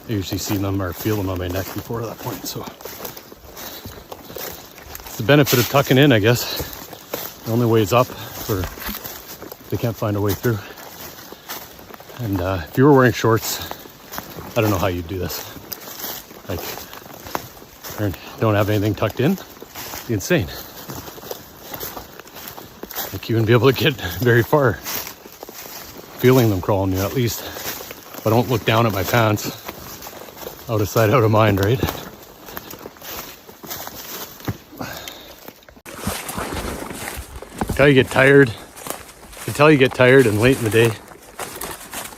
I usually see them or feel them on my neck before that point. So it's the benefit of tucking in, I guess. The only way is up, or they can't find a way through. And if you were wearing shorts, I don't know how you'd do this. Like, don't have anything tucked in. It'd be insane. Like, you wouldn't be able to get very far feeling them crawling you, at least. If I don't look down at my pants, Out of sight, out of mind, right? Until you get tired. Until you get tired and late in the day,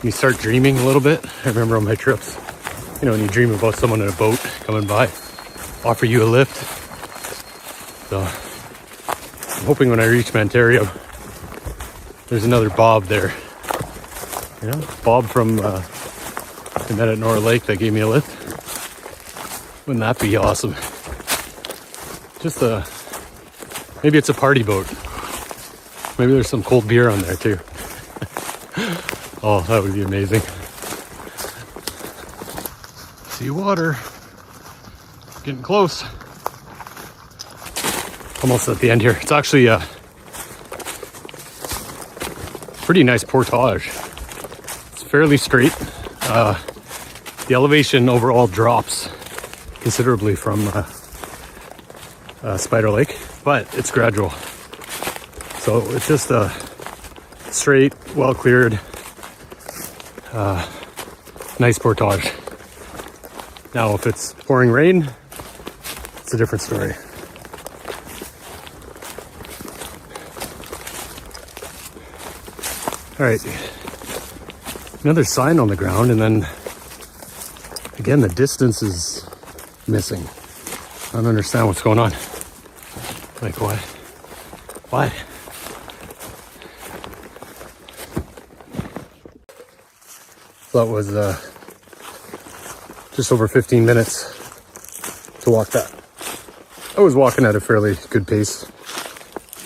you start dreaming a little bit. I remember on my trips, you know, when you dream about someone in a boat coming by, offer you a lift. So I'm hoping when I reach Mantario, there's another Bob there. You know, Bob from I met at Mantario Lake that gave me a lift. Wouldn't that be awesome? Just maybe it's a party boat. Maybe there's some cold beer on there too. Oh, that would be amazing. See water. Getting close. Almost at the end here. It's actually a pretty nice portage. It's fairly straight. The elevation overall drops considerably from Spider Lake, but it's gradual. So it's just a straight, well cleared, nice portage. Now, if it's pouring rain, it's a different story. All right, another sign on the ground, and then again, the distance is missing. I don't understand what's going on. Like, what? What? That was just over 15 minutes to walk that. I was walking at a fairly good pace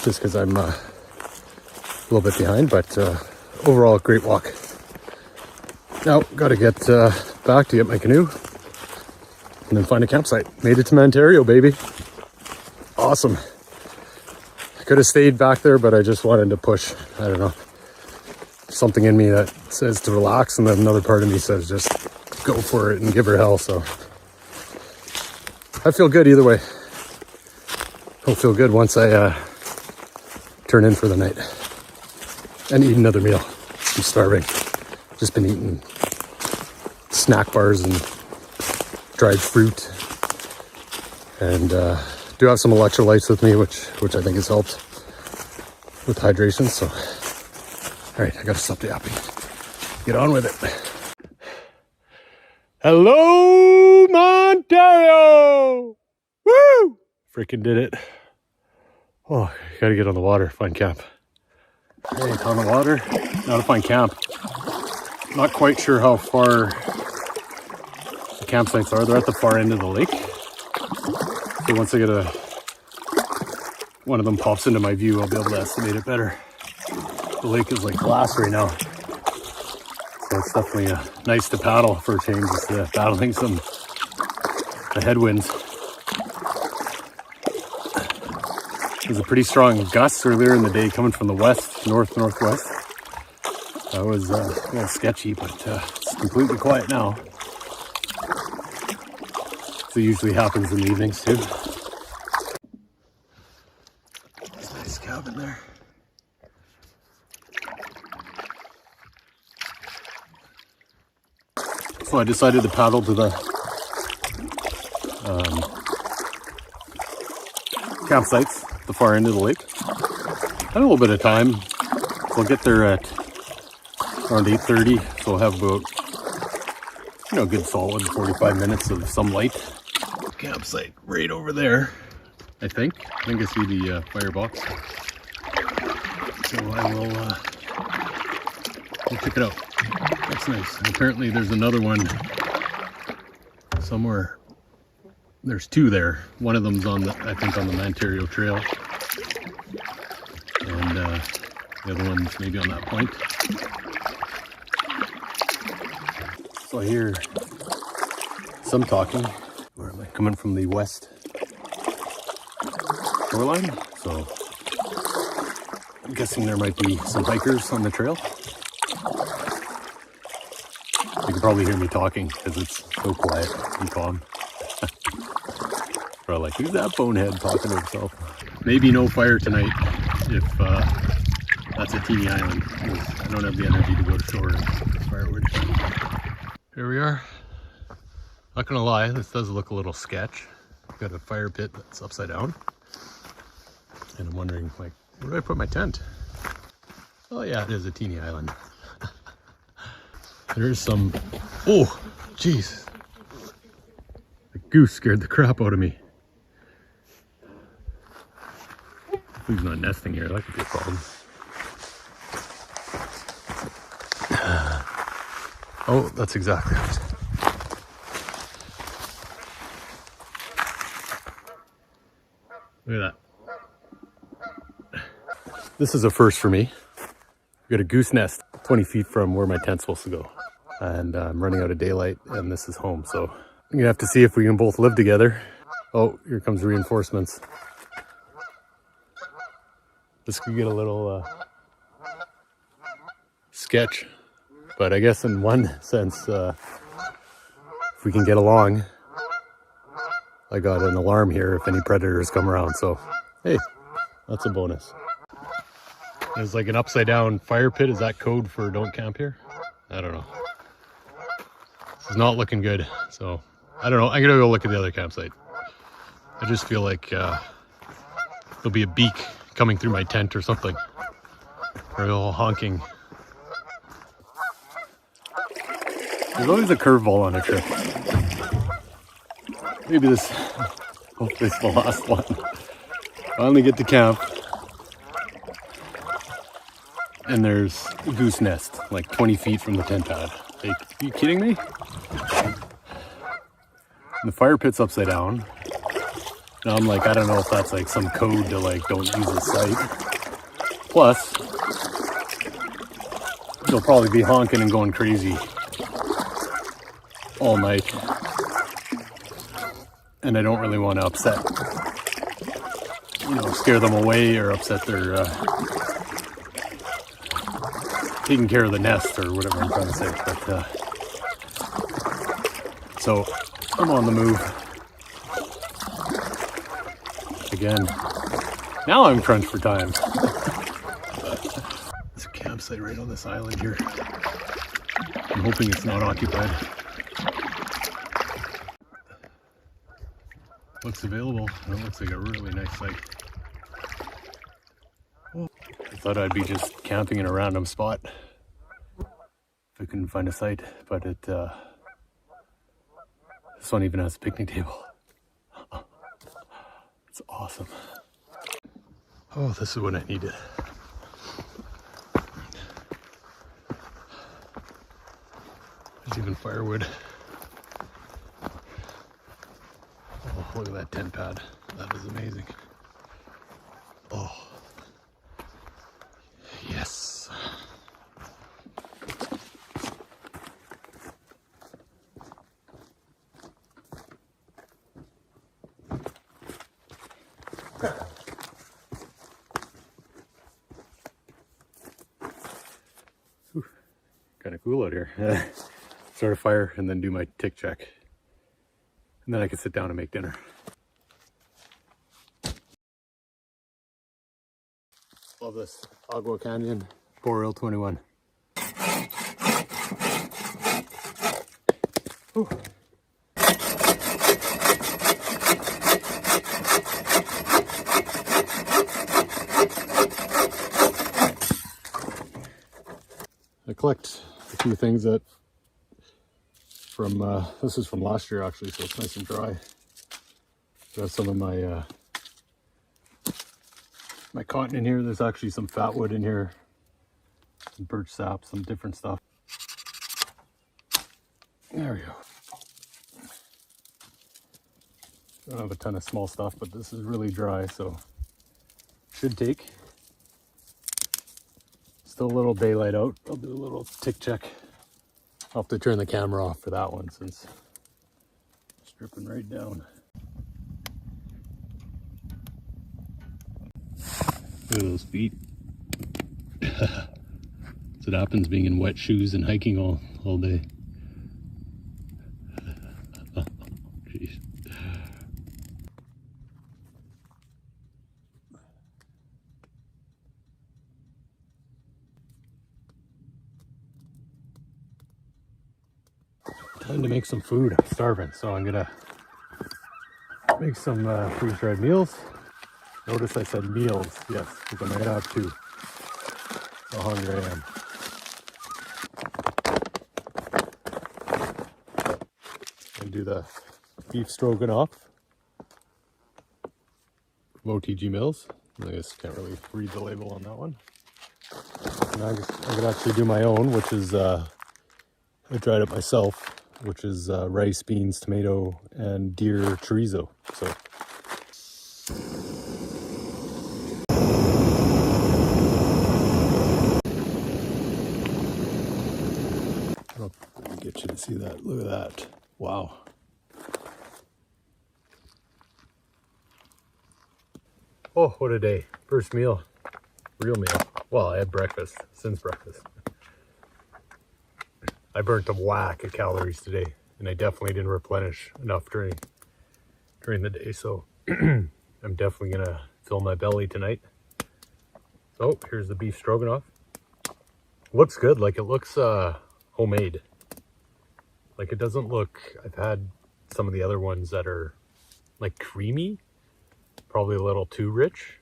just because I'm a little bit behind, but overall, great walk. Now, gotta get back to get my canoe and then find a campsite. Made it to Mantario, baby. Awesome. I could have stayed back there, but I just wanted to push. I don't know. Something in me that says to relax, and then another part of me says just go for it and give her hell. So I feel good either way. I'll feel good once I turn in for the night and eat another meal. I'm starving. Just been eating snack bars and dried fruit, and do have some electrolytes with me, which I think has helped with hydration. So all right, I gotta stop the yapping. Get on with it. Hello, Mantario! Woo! Freaking did it. Oh, gotta get on the water, find camp. Hey, on the water, now to find camp. Not quite sure how far the campsites are. They're at the far end of the lake. So once I get one of them pops into my view, I'll be able to estimate it better. The lake is like glass right now. So it's definitely nice to paddle for a change instead of battling the headwinds. There's a pretty strong gust earlier in the day coming from the west, northwest. That was a little sketchy, but it's completely quiet now. So it usually happens in the evenings too. There's a nice cabin there. So I decided to paddle to the campsites at the far end of the lake. Had a little bit of time. We'll get there at around 8:30, so we'll have about, a good solid 45 minutes of some light. Campsite right over there, I think. I see the firebox. So I will we'll check it out. That's nice. And apparently there's another one somewhere. There's two there. One of them's on the Mantario Trail, and the other one's maybe on that point. So I hear some talking. Where am I? Coming from the west shoreline. So I'm guessing there might be some hikers on the trail. You can probably hear me talking because it's so quiet and calm. Probably like, who's that bonehead talking to himself? Maybe no fire tonight if that's a teeny island. I don't have the energy to go to shore and firewood. Here we are. Not gonna lie, this does look a little sketch. Got a fire pit that's upside down. And I'm wondering, like, where do I put my tent? Oh yeah, it is a teeny island. There's some, oh, jeez. The goose scared the crap out of me. Hopefully he's not nesting here, that could be a problem. Oh, that's exactly right. Look at that. This is a first for me. We got a goose nest 20 feet from where my tent's supposed to go. And I'm running out of daylight and this is home. So I'm gonna have to see if we can both live together. Oh, here comes reinforcements. This could get a little sketch, but I guess in one sense, if we can get along, I got an alarm here if any predators come around. So, hey, that's a bonus. There's like an upside down fire pit. Is that code for don't camp here? I don't know. This is not looking good. So I don't know. I'm gonna go look at the other campsite. I just feel like there'll be a beak coming through my tent or something. Or a little honking. There's always a curveball on a trip. Maybe this, hopefully it's the last one. Finally get to camp. And there's a goose nest, like 20 feet from the tent pad. Are you kidding me? And the fire pit's upside down. Now I'm like, I don't know if that's like some code to like, don't use the site. Plus, they'll probably be honking and going crazy all night. And I don't really want to upset, scare them away or upset their taking care of the nest or whatever I'm trying to say. But so I'm on the move again. Now I'm crunched for time. There's a campsite right on this island here. I'm hoping it's not occupied. Looks available. It looks like a really nice site. I thought I'd be just camping in a random spot if I couldn't find a site, but this one even has a picnic table. It's awesome. Oh, this is what I needed. There's even firewood. Oh, look at that tent pad. That is amazing. Oh. Yes. Kind of cool out here. Start a fire and then do my tick check. And then I can sit down and make dinner. Love this. Agua Canyon, Boreal 21. Ooh. I collect a few things that from this is from last year actually, so it's nice and dry. Got some of my my cotton in here. There's actually some fat wood in here, some birch sap, some different stuff. There we go. Don't have a ton of small stuff, but this is really dry, so should take. Still a little daylight out. I'll do a little tick check. I'll have to turn the camera off for that one since it's dripping right down. Look at those feet. That's what happens being in wet shoes and hiking all day. Oh, jeez. time to make some food. I'm starving, so I'm gonna make some freeze-dried meals. Notice I said meals, yes, because I might have two. How hungry I am. And do the beef stroganoff from OTG Mills. I guess can't really read the label on that one. And I could actually do my own, which is I dried it myself, which is rice, beans, tomato, and deer chorizo. So let me get you to see that. Look at that. Wow. Oh, what a day. First meal. Real meal. Well, I had breakfast since breakfast. I burnt a whack of calories today, and I definitely didn't replenish enough during the day, so I'm definitely gonna fill my belly tonight. So here's the beef stroganoff. Looks good. Like, it looks homemade. Like, it doesn't look, I've had some of the other ones that are like creamy, probably a little too rich,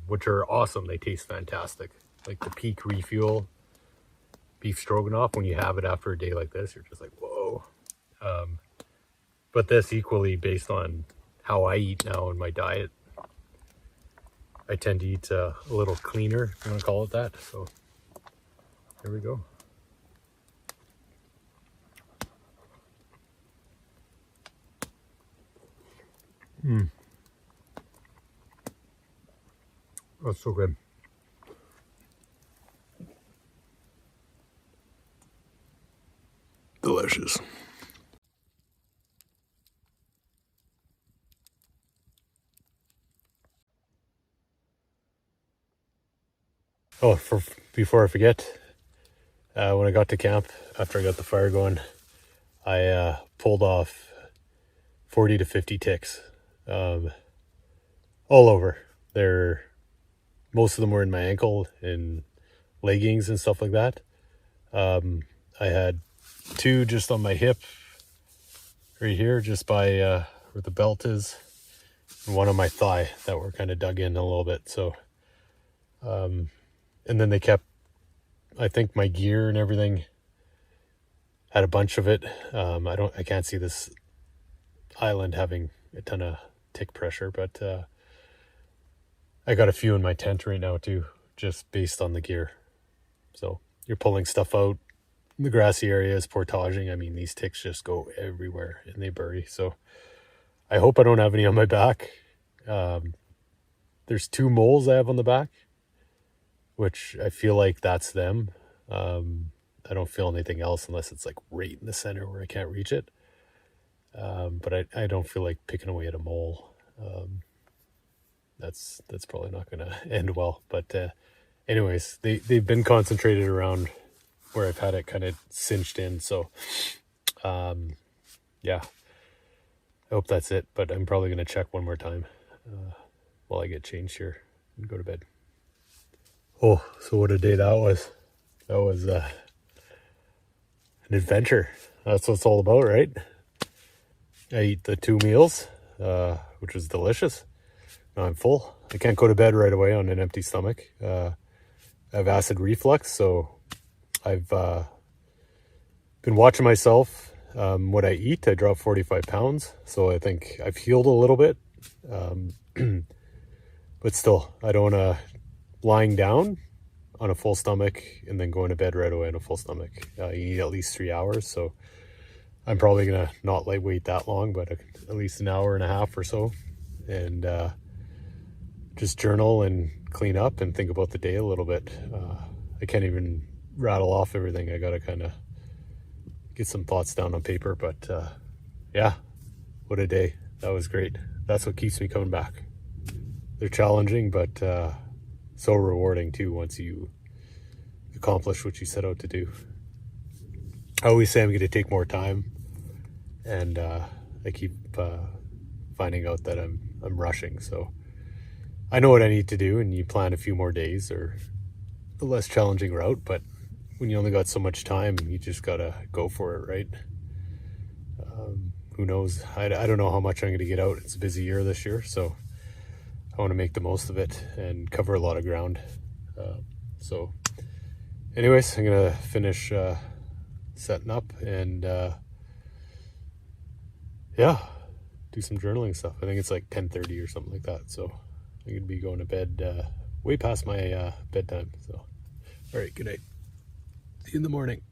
which are awesome. They taste fantastic. Like the Peak Refuel beef stroganoff, when you have it after a day like this, you're just like, whoa. But this equally, based on how I eat now in my diet, I tend to eat a little cleaner, if you want to call it that. So here we go. That's so good. Delicious. Oh, before I forget, when I got to camp, after I got the fire going, I pulled off 40 to 50 ticks, all over. Most of them were in my ankle and leggings and stuff like that. I had two just on my hip, right here, just by where the belt is, and one on my thigh that were kind of dug in a little bit. So, and then they kept, I think my gear and everything had a bunch of it. I can't see this island having a ton of tick pressure, but I got a few in my tent right now too, just based on the gear. So you're pulling stuff out in the grassy areas, portaging. I mean, these ticks just go everywhere and they bury. So I hope I don't have any on my back. There's two moles I have on the back, which I feel like that's them. I don't feel anything else unless it's like right in the center where I can't reach it. But I don't feel like picking away at a mole. That's probably not going to end well. But anyways, they've been concentrated around where I've had it kind of cinched in. So yeah, I hope that's it. But I'm probably going to check one more time while I get changed here and go to bed. Oh, so what a day that was. That was an adventure. That's what it's all about, right? I eat the 2 meals, which was delicious. Now I'm full. I can't go to bed right away on an empty stomach. I have acid reflux, so I've been watching myself, what I eat. I dropped 45 pounds, so I think I've healed a little bit. But still, I don't want to lying down on a full stomach and then going to bed right away on a full stomach. You need at least 3 hours, so I'm probably going to not lightweight that long, but at least an hour and a half or so. And just journal and clean up and think about the day a little bit. I can't even rattle off everything. I got to kind of get some thoughts down on paper, but yeah, what a day. That was great. That's what keeps me coming back. They're challenging, but so rewarding too once you accomplish what you set out to do. I always say I'm going to take more time, and I keep finding out that I'm rushing. So I know what I need to do, and you plan a few more days or a less challenging route, but when you only got so much time, you just got to go for it, right? Who knows? I don't know how much I'm going to get out. It's a busy year this year, so I want to make the most of it and cover a lot of ground. So anyways, I'm going to finish setting up and yeah, do some journaling stuff. I think it's like 10:30 or something like that. So I'm going to be going to bed way past my bedtime. So, all right, good night. See you in the morning.